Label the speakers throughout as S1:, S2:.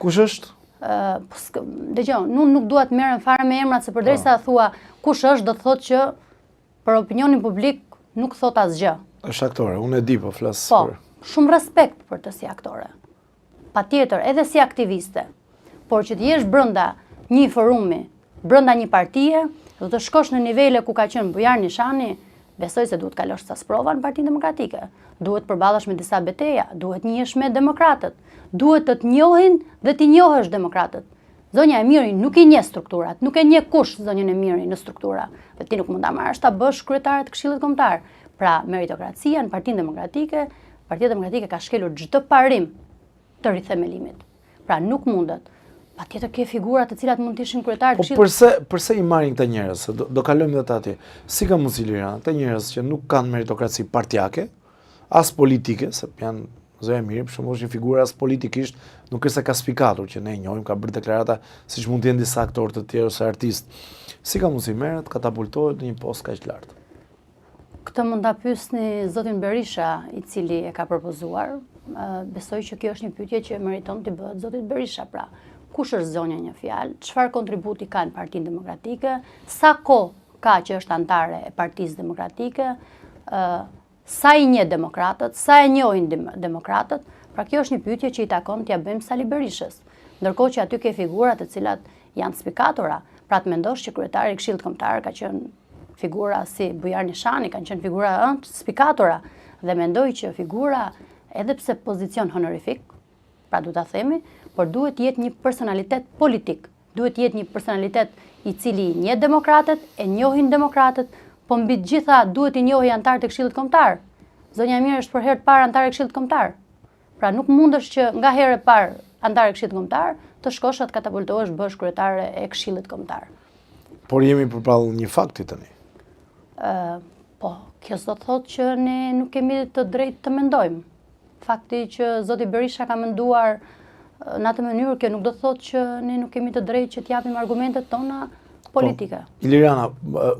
S1: Kush është?
S2: Dëgjoj, nuk dua të merrem fare me emrat se përderisa thua kush është, do të thotë që për opinionin publik nuk thot asgjë.
S1: Është aktore, unë e di po flas.
S2: Po, shumë respekt për të si aktore. Patjetër, edhe si aktiviste. Por që të jesh brenda një forumi, brenda një partie, do të shkosh në nivele ku ka qenë Bujar Nishani, besoj se duhet kalosh sa sprova në Partinë Demokratike. Duhet përballesh me disa beteja, duhet njihesh me demokratët, duhet të njohin dhe të njohësh demokratët. Zonja e Miri nuk i njeh strukturat, nuk e njeh kush zonjën e Miri në struktura. Dhe ti nuk mund ta marrësh ta bësh kryetare të Këshillit Kombëtar. Pra, meritokracia në Partinë Demokratike, Partia Demokratike ka shkelur çdo parim të rithemelimit. Pra, nuk mundet. Patjetër ke figura të cilat mund të ishin kryetarë të
S1: Këshillit. Po pse i marrin këta njerëz? Do kalojmë edhe atje. Si ka mundësi Liriana, këta njerëz që nuk kanë meritokraci partijake, as politike, se janë Zoja Miri, për shembull, është një figurë as politikisht, nuk është se ka spikatur, që ne e njohim, ka bërë deklarata, siç mund të jenë disa aktorë të tjerë ose artistë. Si ka mundësi merret, katapultohet në një post kaq të lartë?
S2: Këtë mund ta pyesni zotin Berisha, i cili e ka propozuar. Besoj që kjo është një pyetje që meriton të bëhet zotit Berisha. Pra, kush është zonja një fjalë, çfarë kontributi ka në Partinë Demokratike, sa kohë ka që është antare e Partisë Demokratike, sa i njeh demokratët, sa e njohin demokratët. Pra, kjo është një pyetje që i takon t'ia bëjmë Sali Berishës. Ndërkohë që aty ke figura të cilat janë spikatora, pra të mendosh që kryetari i Këshillit Kombëtar ka qenë figura si Bujar Nishani, kanë qenë figura spikatora, dhe mendoj që figura, edhe pse pozicion honorifik, pra du ta themi, por duhet të jetë një personalitet politik, duhet të jetë një personalitet i cili i njeh demokratët, e njohin demokratët, po mbi të gjitha duhet i njohë antarët e Këshillit Kombëtar. Zonja Mirë është për herë të parë antare e Këshillit Kombëtar. Pra nuk mundesh që nga herë e parë antare e Këshillit Kombëtar të shkosh atë katapultohesh bësh kryetare e Këshillit Kombëtar.
S1: Por jemi përballë një fakti tani.
S2: Po, kjo s'do të thotë që ne nuk kemi të drejtë të mendojmë. Fakti që zoti Berisha ka menduar në atë mënyrë, kjo nuk do të thotë që ne nuk kemi të drejtë që t'japim argumentet tona politike.
S1: Iliriana,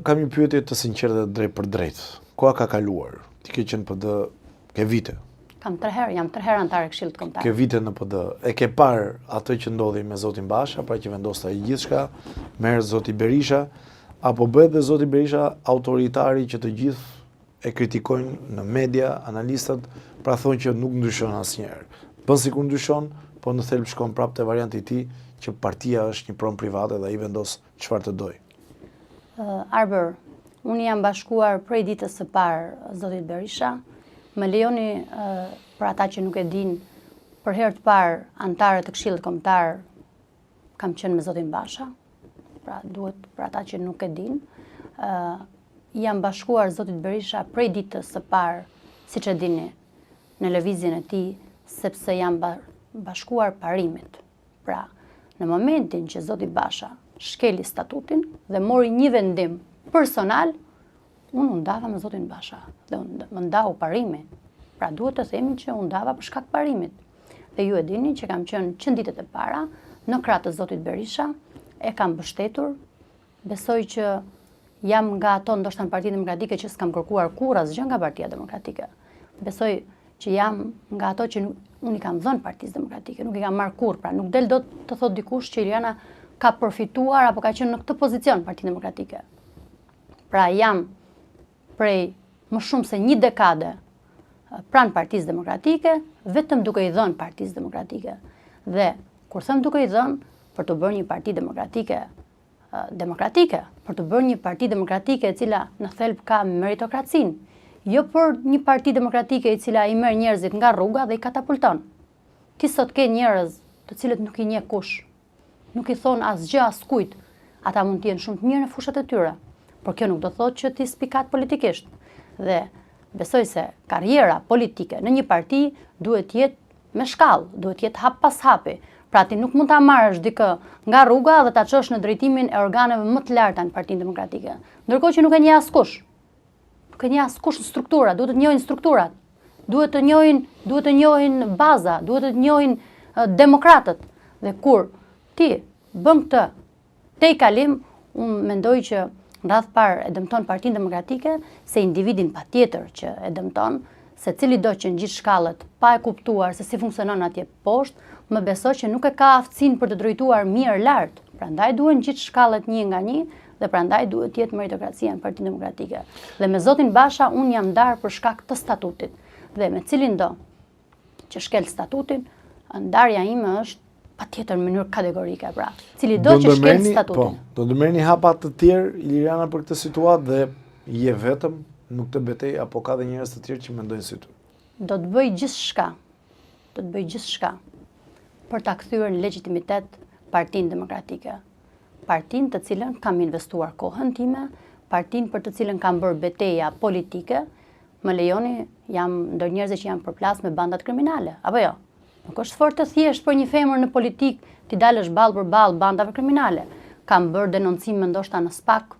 S1: kam një pyetje të sinqertë dhe drejt për drejt. Koha ka kaluar. Ti ke qenë PD ke vite.
S2: Jam 3 herë antare e Këshillit Kombëtar.
S1: Ke vite në PD. E ke parë atë që ndodhi me zotin Basha, pra që vendosta i gjithçka, merr zoti Berisha, apo bëhet dhe zoti Berisha autoritari që të gjithë e kritikojnë në media, analistët, pra thonë që nuk ndryshon asnjëherë. Bën sikur ndryshon, po në thelb shkon prapë te varianti i tij që partia është një pronë private dhe ai vendos çfarë të doj.
S2: Arber, unë jam bashkuar prej ditës së parë zotit Berisha. Më lejoni për ata që nuk e din, për herë të parë antare të Këshillit Kombëtar kam qenë me zotin Basha. Pra duhet për ata që nuk e din. Jam bashkuar zotit Berisha prej ditës së parë, siç e dini, në lëvizjen e tij, sepse jam bashkuar parimit. Pra, në momentin që zoti Basha shkeli statutin dhe mori një vendim personal, unë undava me zotin Basha dhe më ndau parimi. Pra duhet të themi që undava për shkak parimit. Dhe ju e dini që kam qenë qënditet e para në krah të zotit Berisha, e kam mbështetur. Besoj që jam nga ato ndoshta në Partinë Demokratike që s'kam kërkuar kurrë asgjë nga Partia Demokratike. Besoj që jam nga ato që unë i kam dhënë Partisë Demokratike, nuk i kam marrë kurrë, pra nuk del dot të thotë dikush që Iliriana ka përfituar apo ka qenë në këtë pozicion Partinë Demokratike. Pra jam prej më shumë se një dekade pranë Partisë Demokratike, vetëm duke i dhënë Partisë Demokratike. Dhe kur them duke i dhënë, për të bërë një parti demokratike, për të bërë një parti demokratike e cila në thelb ka meritokracinë, jo për një parti demokratike i cila i merr njerëzit nga rruga dhe i katapulton. Ti sot ke njerëz të cilët nuk i njeh kush, nuk i thon asgjë askujt, ata mund të jenë shumë të mirë në fushat e tyre, por kjo nuk do thotë që ti spikat politikisht. Dhe besoj se karriera politike në një parti duhet të jetë me shkallë, duhet të jetë hap pas hapi. Pra ti nuk mund ta marrësh dikë nga rruga dhe ta çosh në drejtimin e organeve më të larta në Partinë Demokratike, ndërkohë që nuk e njeh askush. Nuk e njeh askush në struktura, duhet të njohin strukturat, duhet të njohin baza, duhet të njohin demokratët. Dhe kur ti bën këtë te i kalim, unë mendoj që në radhë parë e dëmton Partinë Demokratike, se individin patjetër që e dëmton, se cili do që në gjithë shkallët pa e kuptuar se si funksionon atje poshtë, më besoj që nuk e ka aftësinë për të drejtuar mirë lart. Prandaj duhen gjithë shkallët një nga një dhe prandaj duhet të jetë meritokracia në Partinë Demokratike. Dhe me zotin Basha unë jam ndarë për shkak të statutit. Dhe me cilin do që shkel statutin, ndarja ime është patjetër në mënyrë kategorike, pra. Cili do që shkel statutin.
S1: Do të merrni hapa të tjerë Iliriana për këtë situatë dhe je vetëm nuk të betej apo ka dhe njerëz të tjerë që mendojnë si ty?
S2: Do të bëj gjithçka. Do të bëj gjithçka për ta kthyer në legjitimitet Partinë Demokratike. Partinë të cilën kam investuar kohën time, partinë për të cilën kam bërë betejë politike. Më lejoni, jam ndër njerëzve që janë përplas me bandat kriminale, apo jo? Nuk është fort të thjesht për një femër në politikë ti dalësh ballë për ballë bandave kriminale. Kam bërë denoncime ndoshta në SPAK,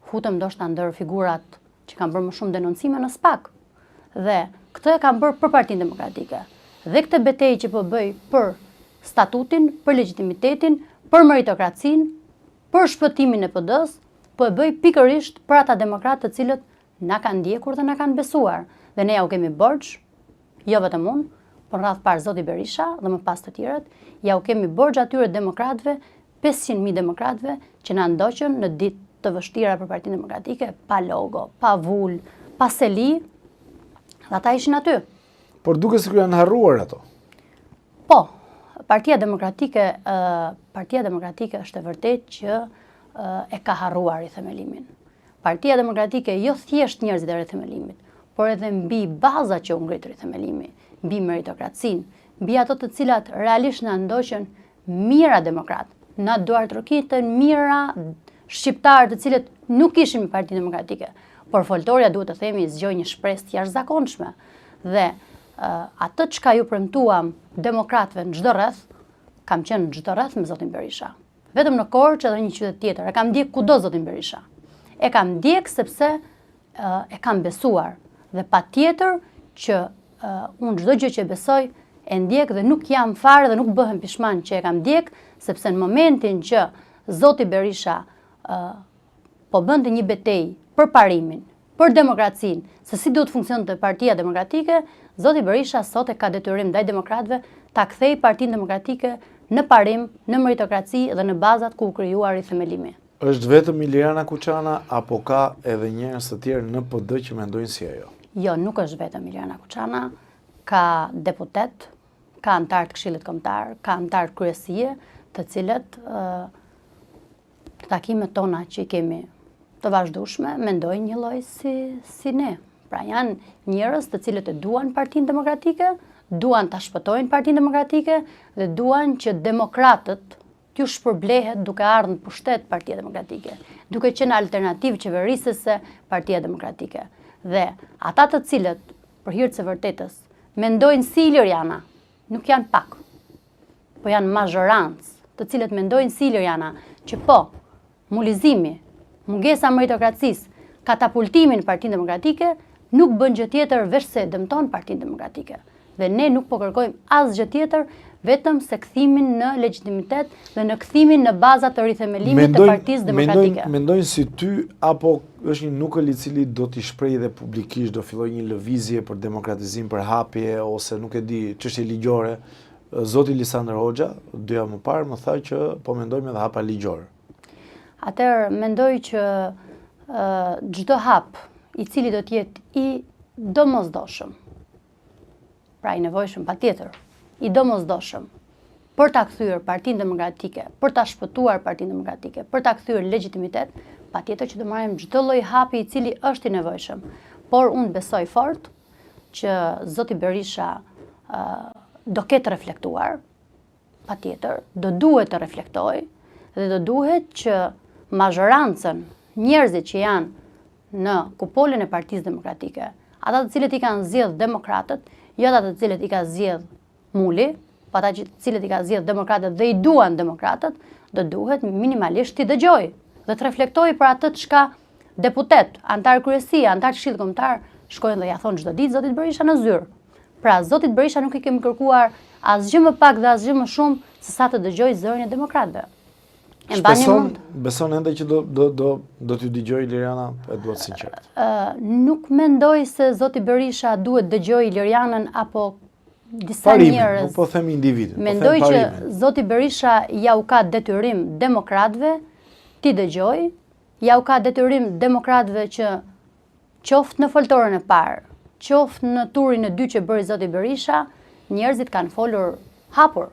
S2: futem ndoshta ndër figurat që kanë bërë më shumë denoncime në SPAK. Dhe këtë e kam bërë për Partinë Demokratike. Dhe këtë betejë që po bëj për statutin, për legitimitetin, për meritokracinë, për shpëtimin e PD-s, po e bëj pikërisht për ata demokratë të cilët na kanë ndjekur dhe na kanë besuar. Dhe ne ja u kemi borxh, jo vetëm unë, por rreth parë zoti Berisha dhe më pas të tjerët, ja u kemi borxh atyre demokratëve, 500.000 demokratëve që na ndoqën në ditë të vështira për Partinë Demokratike, pa logo, pa vul, pa seli, dhe ata ishin aty.
S1: Por duke sikur janë harruar ato.
S2: Po, Partia Demokratike është e vërtetë që e ka harruar i themelimin. Partia Demokratike jo thjesht njerëzit e rithemelimit, por edhe mbi baza që u ngrit rithemelimi, mbi meritokracinë, mbi ato të cilat realisht na ndoqën mira demokrat, na duartërokitën mira shqiptarë të cilët nuk ishin me Partinë Demokratike, por foltoria duhet të themi zgjoi një shpresë të jashtëzakonshme dhe atë çka ju premtuam demokratëve në çdo rreth, kam qenë në çdo rreth me zotin Berisha. Vetëm në Korçë edhe një qytet tjetër, e kam ndjek kudo zotin Berisha. E kam ndjek sepse e kam besuar dhe patjetër që unë çdo gjë që besoj e ndjek dhe nuk jam fare dhe nuk bëhem pishman që e kam ndjek, sepse në momentin që zoti Berisha po bënte një betejë për parimin, për demokracinë, se si duhet funksiononte Partia Demokratike, zoti Berisha sot e ka detyrim ndaj demokratëve ta kthej Partinë Demokratike në parim, në meritokraci dhe në bazat ku u krijuar rithemelimi.
S1: Është vetëm Iliriana Kuçana apo ka edhe njerëz të tjerë në PD që mendojnë si ajo?
S2: Jo, nuk është vetëm Iliriana Kuçana, ka deputet, ka antar të Këshillit Kombëtar, ka antar të kryesie, të cilët takimet tona që i kemi të vazhdueshme mendojnë një lloj si ne. Pra janë njerëz të cilët e duan Partinë Demokratike, duan ta shpëtojnë Partinë Demokratike dhe duan që demokratët t'ju shpërblehet duke ardhur në pushtet Partia Demokratike, duke qenë alternativë qeverisëse Partia Demokratike. Dhe ata të cilët, për hir të vërtetës, mendojnë si Iliriana, nuk janë pak, po janë mazhorancë, të cilët mendojnë si Iliriana, që po, mulizimi, mungesa e meritokracisë, katapultimi në Partinë Demokratike nuk bën gjë tjetër veç se dëmton Partinë Demokratike. Dhe ne nuk po kërkojmë asgjë tjetër vetëm se kthimin në legjitimitet dhe në kthimin në bazat të rithemelimit të Partisë Demokratike.
S1: Mendojnë si ty apo është një nukël i cili do t'i shprehë dhe publikisht, do filloj një lëvizje për demokratizim, për hapje ose nuk e di, çështje ligjore. Zoti Lisandër Hoxha, 2 javë më parë, më tha që po mendojmë edhe hapa ligjor.
S2: Atëherë mendoj që çdo hap i cili do të jetë i domosdoshëm, pra i nevojshëm patjetër, i domosdoshëm për ta kthyer Partinë Demokratike, për ta shpëtuar Partinë Demokratike, për ta kthyer legjitimitet, patjetër që do marrim çdo lloj hapi i cili është i nevojshëm. Por unë besoj fort që zoti Berisha do ketë reflektuar, patjetër, do duhet të reflektojë dhe do duhet që mazhorancën, njerëzit që janë në kupolën e Partisë Demokratike, ata të cilët i kanë zgjedhur demokratët, jo ata të cilët i ka zgjedhur Muli, po ata të cilët i ka zgjedhur demokratët dhe i duan demokratët, do duhet minimalisht t'i dëgjoj dhe të reflektoj për atë çka deputet, antar kryesie, antar Këshillit Kombëtar shkojnë dhe ja thonë çdo ditë zotit Berisha në zyrë. Pra zotit Berisha nuk i kemi kërkuar asgjë më pak dhe asgjë më shumë se sa të dëgjoj zërin e demokratëve. E mbani mend?
S1: Beson ende që do t'ju dëgjoj Iliriana, e duhet sinqert.
S2: Nuk mendoj se zoti Berisha duhet dëgjoj Ilirianën apo disa
S1: Parimin,
S2: njerëz.
S1: nuk po them individin, po
S2: Mendoj
S1: them
S2: që
S1: parimin.
S2: zoti Berisha ja u ka detyrim demokratëve ti dëgjoj, ja u ka detyrim demokratëve që qoftë në foltorën e parë, qoftë në turin e dytë që bëri zoti Berisha, njerëzit kanë folur hapur.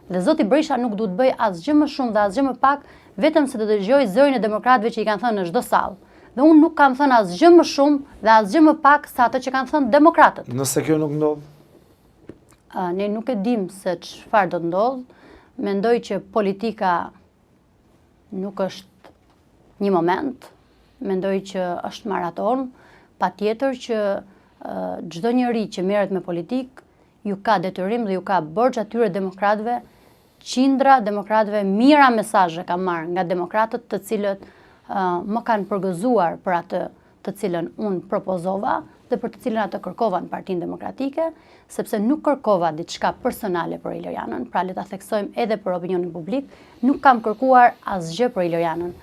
S2: Dhe zoti Berisha nuk duhet bëj asgjë më shumë dhe asgjë më pak, vetëm se të dëgjoj zërin e demokratëve që i kanë thënë në çdo sallë. Dhe unë nuk kam thënë asgjë më shumë dhe asgjë më pak se ato që kanë thënë demokratët.
S1: Nëse kjo nuk ndodh,
S2: Ne nuk e dim se çfarë do të ndodh. Mendoj që politika nuk është një moment, mendoj që është maraton, patjetër që çdo njeri që merret me politikë ju ka detyrim dhe ju ka borxh atyre demokratëve, qindra demokratëve, mira mesazhe kam marrë nga demokratët të cilët më kanë përgëzuar për atë të cilën unë propozova dhe për të cilën atë kërkova në Partinë Demokratike, sepse nuk kërkova diçka personale për Ilirianën, pra le ta theksojmë edhe për opinionin publik, nuk kam kërkuar asgjë për Ilirianën.